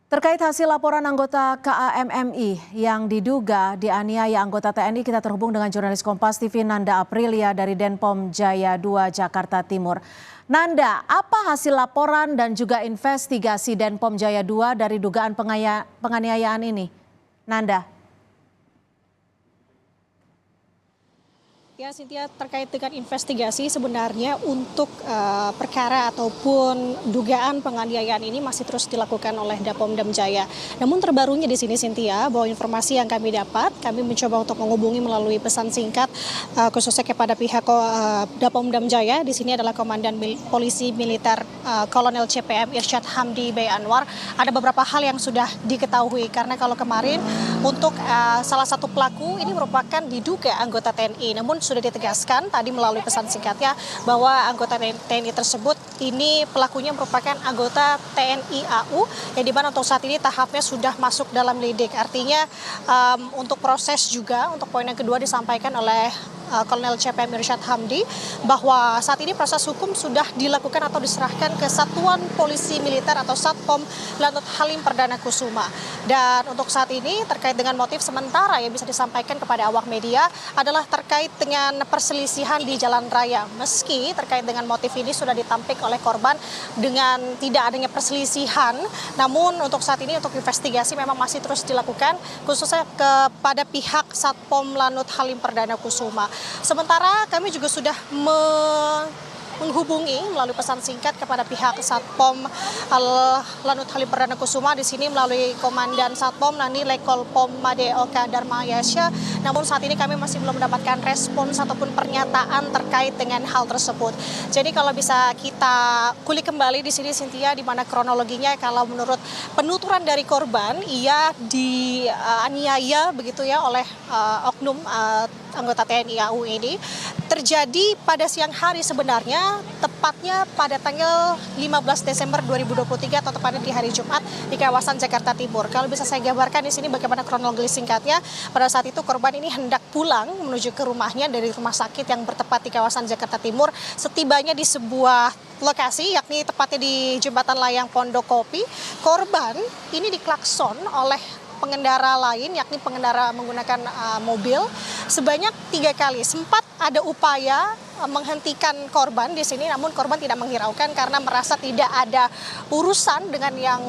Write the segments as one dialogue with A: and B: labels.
A: Terkait hasil laporan anggota KAMMI yang diduga dianiaya anggota TNI, kita terhubung dengan jurnalis Kompas TV Nanda Aprilia dari Denpom Jaya 2 Jakarta Timur. Nanda, apa hasil laporan dan juga investigasi Denpom Jaya 2 dari dugaan penganiayaan ini? Nanda.
B: Ya, Cynthia, terkait dengan investigasi sebenarnya untuk perkara ataupun dugaan penganiayaan ini masih terus dilakukan oleh Dapomdam Jaya. Namun terbarunya di sini, Cynthia, bahwa informasi yang kami dapat, kami mencoba untuk menghubungi melalui pesan singkat khususnya kepada pihak Dapomdam Jaya. Di sini adalah Komandan Polisi Militer Kolonel CPM Irsyad Hamdi B. Anwar. Ada beberapa hal yang sudah diketahui karena kalau kemarin untuk salah satu pelaku ini merupakan diduga anggota TNI. Namun sudah ditegaskan tadi melalui pesan singkatnya bahwa anggota TNI tersebut ini pelakunya merupakan anggota TNI AU yang dimana untuk saat ini tahapnya sudah masuk dalam lidik. Artinya untuk proses juga untuk poin yang kedua disampaikan oleh Kolonel CPM Irsyad Hamdi bahwa saat ini proses hukum sudah dilakukan atau diserahkan ke Satuan Polisi Militer atau Satpom Lanut Halim Perdana Kusuma. Dan untuk saat ini terkait dengan motif sementara yang bisa disampaikan kepada awak media adalah terkait dengan perselisihan di jalan raya. Meski terkait dengan motif ini sudah ditampik oleh korban dengan tidak adanya perselisihan, namun untuk saat ini untuk investigasi memang masih terus dilakukan khususnya kepada pihak Satpom Lanut Halim Perdana Kusuma. Sementara kami juga sudah menghubungi melalui pesan singkat kepada pihak Satpom Lanut Halim Perdana Kusuma di sini melalui Komandan Satpom Nani Lekol Pom Made Oka Darmayasya. Namun saat ini kami masih belum mendapatkan respons ataupun pernyataan terkait dengan hal tersebut. Jadi kalau bisa kita kulik kembali di sini, Cynthia, di mana kronologinya kalau menurut penuturan dari korban ia dianiaya begitu ya oleh oknum anggota TNI AU ini terjadi pada siang hari sebenarnya, tepatnya pada tanggal 15 Desember 2023 atau tepatnya di hari Jumat di kawasan Jakarta Timur. Kalau bisa saya gambarkan di sini bagaimana kronologi singkatnya, pada saat itu korban ini hendak pulang menuju ke rumahnya dari rumah sakit yang bertempat di kawasan Jakarta Timur. Setibanya di sebuah lokasi yakni tepatnya di Jembatan Layang Pondok Kopi, korban ini diklakson oleh pengendara lain yakni pengendara menggunakan mobil sebanyak 3 kali. Sempat ada upaya menghentikan korban di sini, namun korban tidak menghiraukan karena merasa tidak ada urusan dengan yang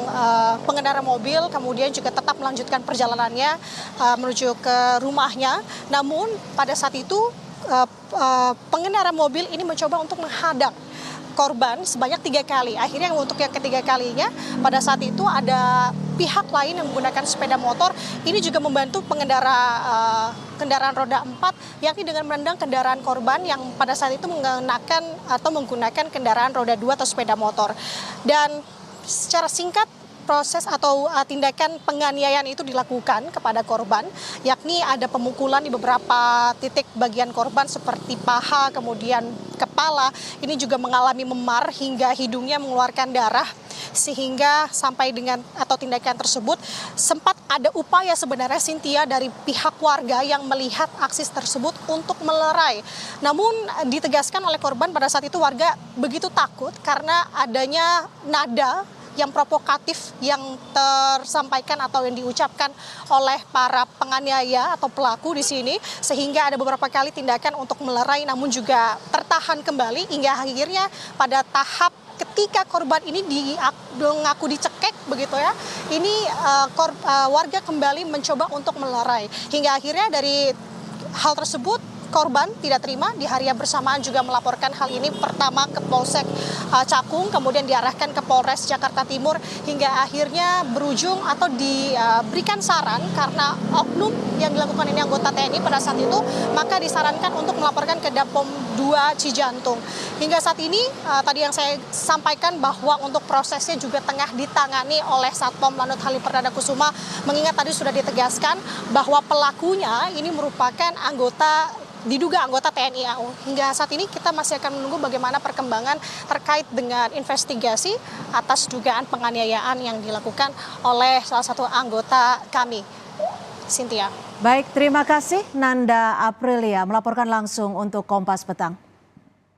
B: pengendara mobil, kemudian juga tetap melanjutkan perjalanannya menuju ke rumahnya. Namun pada saat itu pengendara mobil ini mencoba untuk menghadang korban sebanyak 3 kali. Akhirnya untuk yang ketiga kalinya pada saat itu ada pihak lain yang menggunakan sepeda motor ini juga membantu pengendara kendaraan roda 4 yakni dengan menendang kendaraan korban yang pada saat itu menggunakan kendaraan roda 2 atau sepeda motor. Dan secara singkat proses atau tindakan penganiayaan itu dilakukan kepada korban, yakni ada pemukulan di beberapa titik bagian korban seperti paha, kemudian kepala. Ini juga mengalami memar hingga hidungnya mengeluarkan darah, sehingga sampai dengan atau tindakan tersebut sempat ada upaya sebenarnya, Cynthia, dari pihak warga yang melihat aksi tersebut untuk melerai. Namun ditegaskan oleh korban pada saat itu warga begitu takut karena adanya nada yang provokatif yang tersampaikan atau yang diucapkan oleh para penganiaya atau pelaku di sini, sehingga ada beberapa kali tindakan untuk melerai namun juga tertahan kembali hingga akhirnya pada tahap ketika korban ini mengaku dicekek begitu ya, ini warga kembali mencoba untuk melerai hingga akhirnya dari hal tersebut korban tidak terima, di hari yang bersamaan juga melaporkan hal ini pertama ke Polsek Cakung, kemudian diarahkan ke Polres Jakarta Timur hingga akhirnya berujung atau diberikan saran karena oknum yang dilakukan ini anggota TNI pada saat itu, maka disarankan untuk melaporkan ke Dapom 2 Cijantung. Hingga saat ini tadi yang saya sampaikan bahwa untuk prosesnya juga tengah ditangani oleh Satpom Lanut Halim Perdana Kusuma, mengingat tadi sudah ditegaskan bahwa pelakunya ini merupakan diduga anggota TNI AU. Hingga saat ini kita masih akan menunggu bagaimana perkembangan terkait dengan investigasi atas dugaan penganiayaan yang dilakukan oleh salah satu anggota kami, Cynthia.
A: Baik, terima kasih Nanda Aprilia melaporkan langsung untuk Kompas Petang.